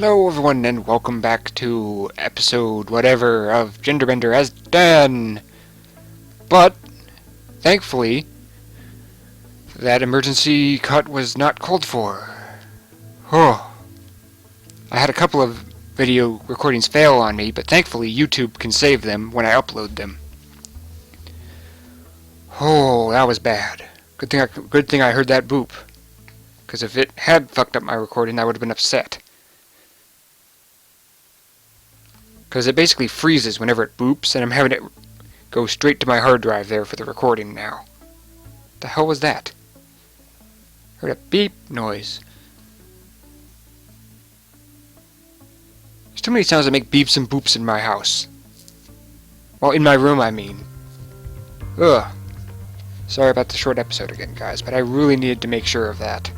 Hello everyone and welcome back to episode whatever of Genderbender as Dan. But, thankfully, that emergency cut was not called for. Oh. I had a couple of video recordings fail on me, but thankfully YouTube can save them when I upload them. Oh, that was bad. Good thing I heard that boop. Because if it had fucked up my recording, I would have been upset. Because it basically freezes whenever it boops, and I'm having it go straight to my hard drive there for the recording now. The hell was that? Heard a beep noise. There's too many sounds that make beeps and boops in my house. Well, in my room, I mean. Ugh. Sorry about the short episode again, guys, but I really needed to make sure of that.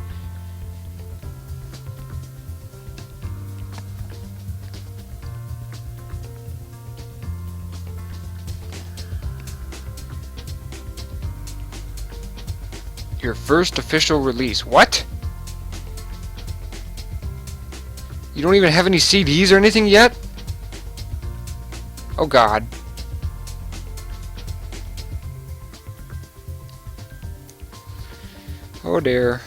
Your first official release. What? You don't even have any CDs or anything yet? Oh god. Oh dear.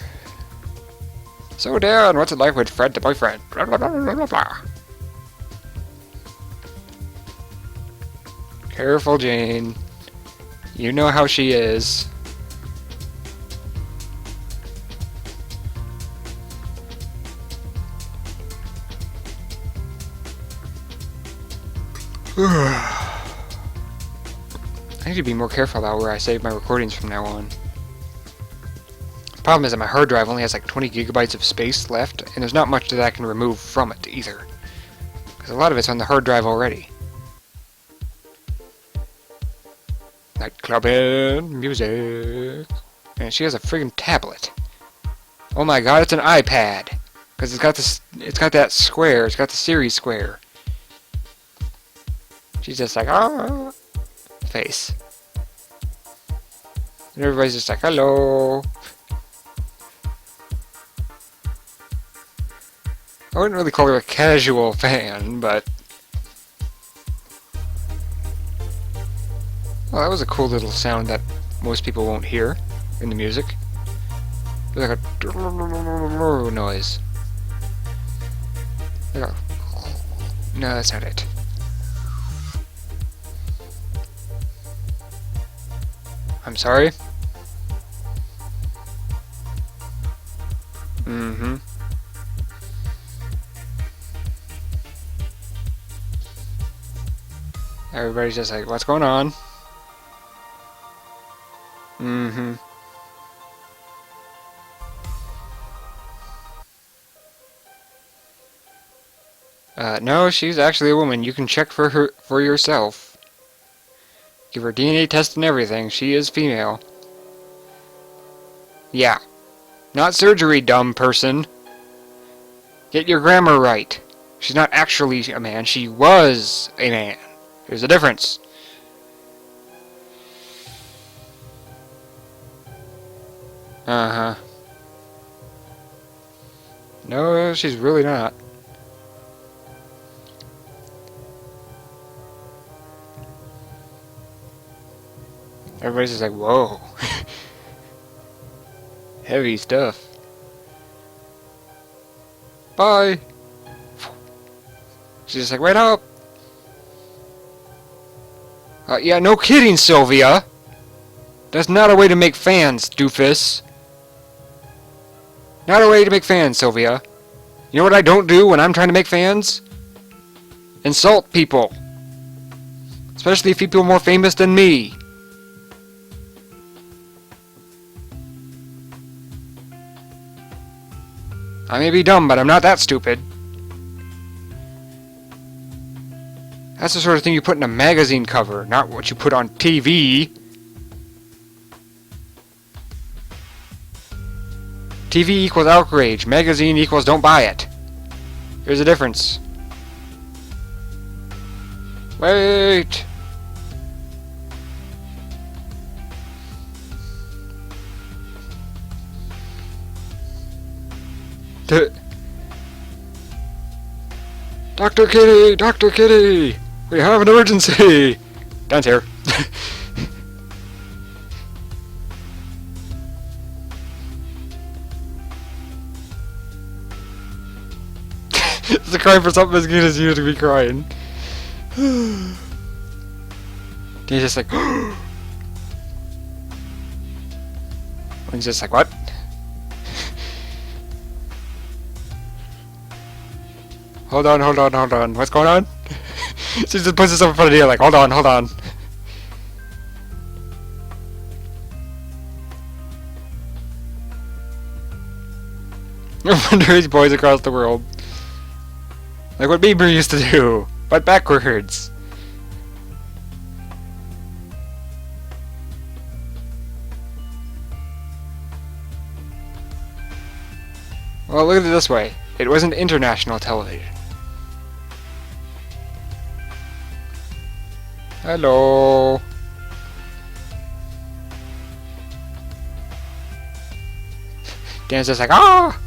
So Dan, what's it like with Fred the boyfriend? Blah, blah, blah, blah, blah, blah. Careful, Jane. You know how she is. I need to be more careful about where I save my recordings from now on. The problem is that my hard drive only has like 20 gigabytes of space left, and there's not much that I can remove from it either. Because a lot of it's on the hard drive already. Nightclubbing, music. And she has a friggin' tablet. Oh my god, it's an iPad! Because it's got that square, it's got the series square. She's just like, ah, face. And everybody's just like, hello. I wouldn't really call her a casual fan, but... well, that was a cool little sound that most people won't hear in the music. It's like a noise. Like a... no, that's not it. I'm sorry? Mm-hmm. Everybody's just like, what's going on? Mm-hmm. No, she's actually a woman. You can check for yourself. Give her DNA test and everything. She is female. Yeah. Not surgery, dumb person. Get your grammar right. She's not actually a man. She was a man. There's a difference. Uh-huh. No, she's really not. Everybody's just like, whoa. Heavy stuff. Bye. She's just like, wait up. Yeah, no kidding, Sylvia. That's not a way to make fans, doofus. Not a way to make fans, Sylvia. You know what I don't do when I'm trying to make fans? Insult people. Especially people more famous than me. I may be dumb, but I'm not that stupid. That's the sort of thing you put in a magazine cover, not what you put on TV. TV equals outrage. Magazine equals don't buy it. There's a difference. Wait! Dr. Kitty! Dr. Kitty! We have an emergency! Dan's here. It's a cry for something as good as you to be crying. He's just like... He's just like, what? Hold on. What's going on? She just puts herself in front of you like, hold on. Underage boys across the world. Like what Bieber used to do, but backwards. Well, look at it this way. It wasn't international television. Hello. Dan's just like, ah!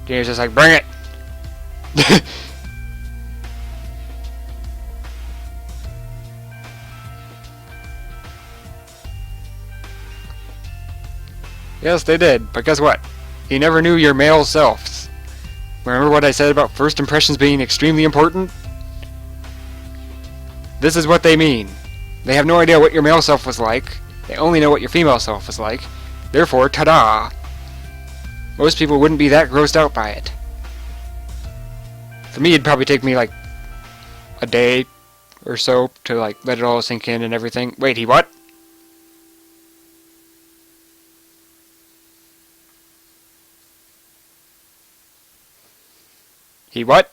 Dan's just like, bring it! Yes, they did, but guess what? You never knew your male selves. Remember what I said about first impressions being extremely important? This is what they mean. They have no idea what your male self was like. They only know what your female self was like. Therefore, ta-da! Most people wouldn't be that grossed out by it. For me, it'd probably take me like a day or so to like let it all sink in and everything. Wait, he what? He what?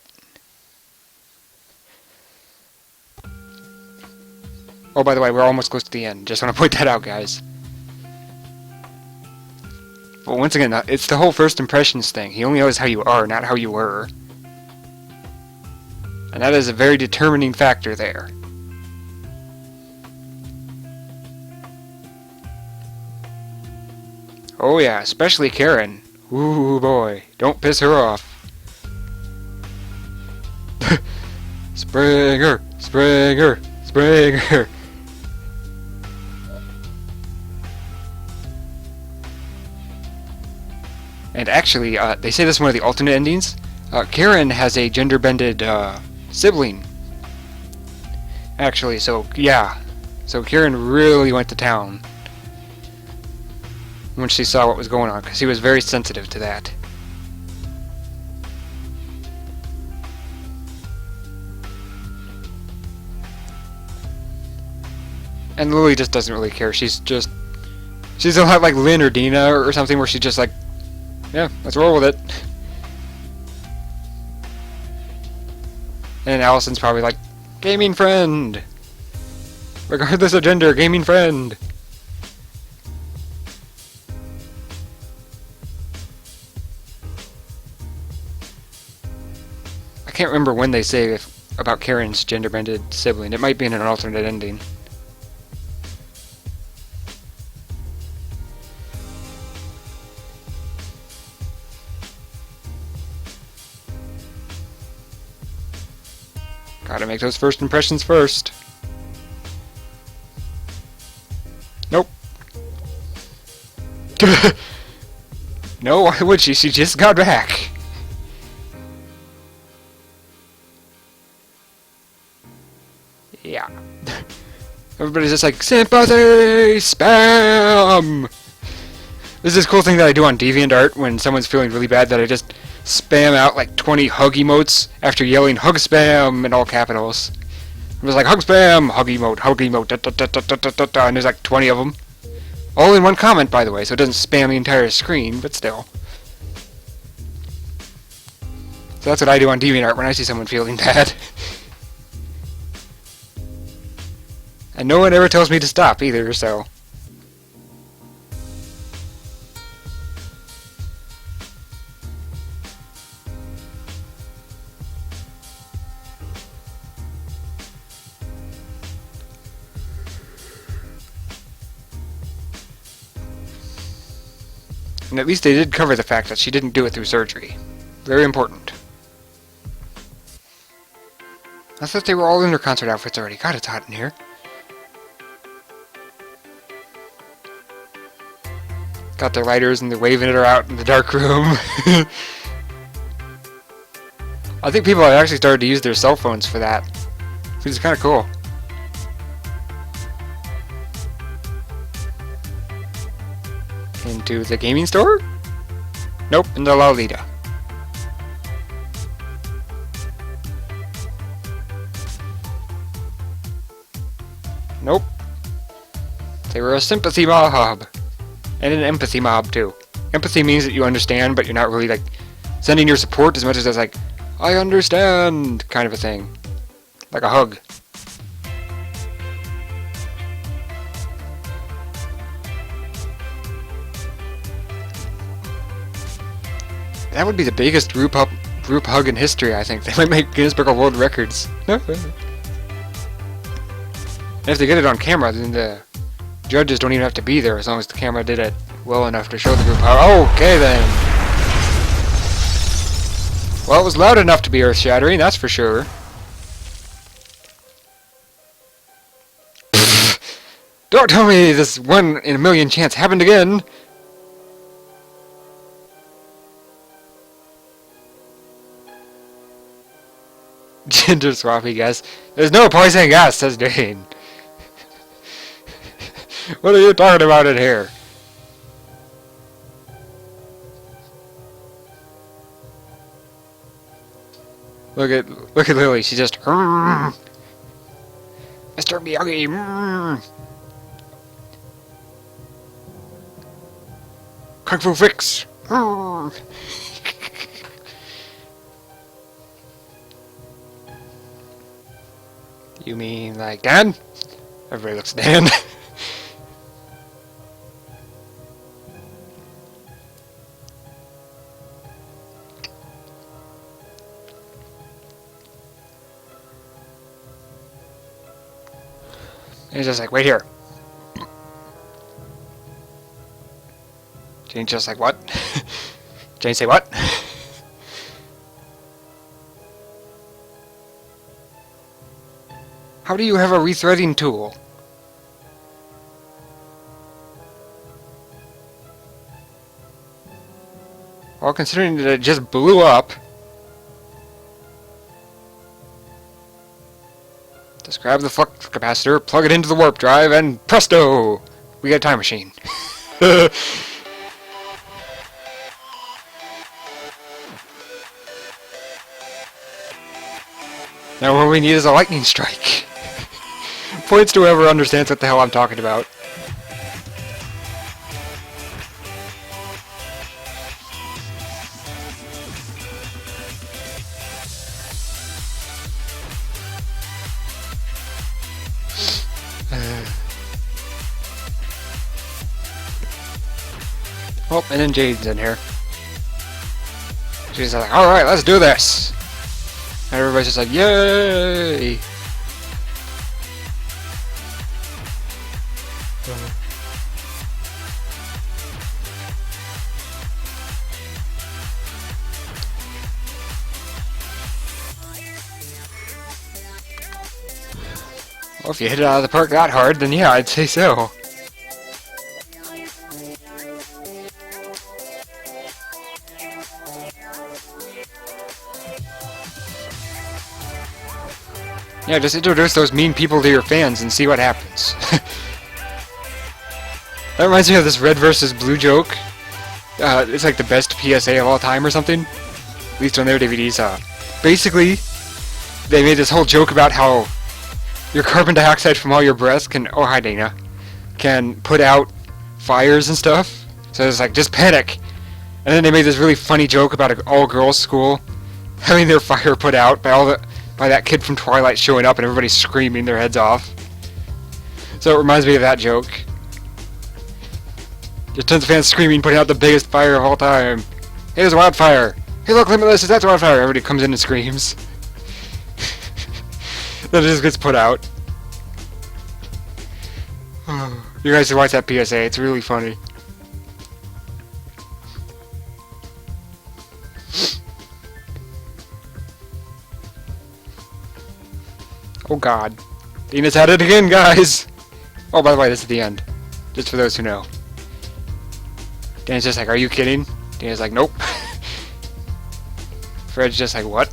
Oh, by the way, we're almost close to the end. Just want to point that out, guys. But once again, it's the whole first impressions thing. He only knows how you are, not how you were. And that is a very determining factor there. Oh yeah, especially Karen. Ooh boy, don't piss her off. Springer! And actually, they say this is one of the alternate endings. Karen has a gender-bended sibling. Actually, so yeah. So Karen really went to town when she saw what was going on, because she was very sensitive to that. And Lily just doesn't really care. She's a lot like Lynn or Dina or something, where she's just like, yeah, let's roll with it. And Allison's probably like, gaming friend! Regardless of gender, gaming friend! I can't remember when they say about Karen's gender-bended sibling. It might be in an alternate ending. Gotta make those first impressions first. Nope. No, why would she? She just got back. Yeah. Everybody's just like, sympathy! Spam! This is this cool thing that I do on DeviantArt when someone's feeling really bad, that I just spam out like 20 hug emotes after yelling hug spam in all capitals. It was like hug spam, hug emote, da, da, da, da, da, da, da, da, and there's like 20 of them. All in one comment, by the way, so it doesn't spam the entire screen, but still. So that's what I do on DeviantArt when I see someone feeling bad. And no one ever tells me to stop either, so... And at least they did cover the fact that she didn't do it through surgery. Very important. I thought they were all in their concert outfits already. God, it's hot in here. Got their lighters and they're waving it out in the dark room. I think people have actually started to use their cell phones for that, which is kind of cool. Into the gaming store? Nope, in the Lolita. Nope. They were a sympathy mob. And an empathy mob, too. Empathy means that you understand, but you're not really, like, sending your support as much as it's like, I understand, kind of a thing. Like a hug. That would be the biggest group hug in history, I think. They might make Guinness Book of World Records. And if they get it on camera, then the judges don't even have to be there as long as the camera did it well enough to show the group hug. Okay, then. Well, it was loud enough to be earth-shattering, that's for sure. Don't tell me this 1 in a million chance happened again! Gender swappy gas. There's no poison gas, says Dane. What are you talking about in here? Look at Lily. She's just Mr. Miyagi. Kung Fu Fix. You mean like Dan? Everybody looks Dan. And he's just like, wait here. Jane's just like, what? Jane say what? How do you have a rethreading tool? Well, considering that it just blew up. Just grab the flux capacitor, plug it into the warp drive, and presto! We got a time machine. Now what we need is a lightning strike. Points to whoever understands what the hell I'm talking about. Oh, and then Jade's in here. She's like, alright, let's do this! And everybody's just like, yay! Well, if you hit it out of the park that hard, then yeah, I'd say so. Yeah, just introduce those mean people to your fans and see what happens. That reminds me of this red versus blue joke. It's like the best PSA of all time or something. At least on their DVDs. Basically, they made this whole joke about how your carbon dioxide from all your breath can... Oh, hi, Dana. Can put out fires and stuff. So it's like, just panic. And then they made this really funny joke about an all-girls school having their fire put out by that kid from Twilight showing up and everybody screaming their heads off. So it reminds me of that joke. Just tons of fans screaming, putting out the biggest fire of all time. Hey, there's a wildfire! Hey, look, Limitless, that's a wildfire! Everybody comes in and screams. Then it just gets put out. You guys should watch that PSA, it's really funny. Oh god. Dina's at it again, guys! Oh, by the way, this is the end. Just for those who know. Dana's just like, are you kidding? Dana's like, nope. Fred's just like, what?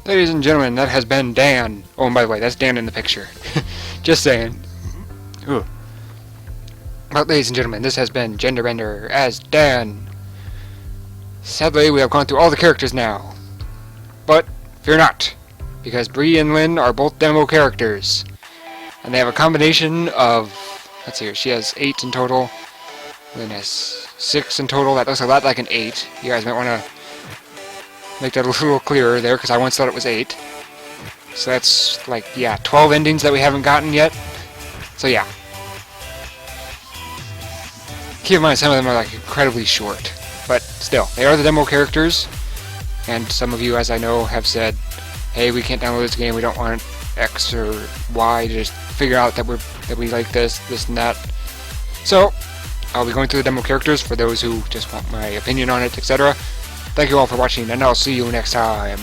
Ladies and gentlemen, that has been Dan. Oh, and by the way, that's Dan in the picture. Just saying. Ooh. But ladies and gentlemen, this has been Genderbender as Dan. Sadly, we have gone through all the characters now. But fear not, because Bree and Lynn are both demo characters. And they have a combination of, let's see here, she has 8 in total. Lynn has 6 in total. That looks a lot like an 8. You guys might want to make that a little clearer there, because I once thought it was 8. So that's, like, yeah, 12 endings that we haven't gotten yet. So yeah. Keep in mind, some of them are, like, incredibly short. But still, they are the demo characters. And some of you, as I know, have said, hey, we can't download this game, we don't want X or Y to just figure out that we like this, and that. So, I'll be going through the demo characters for those who just want my opinion on it, etc. Thank you all for watching, and I'll see you next time.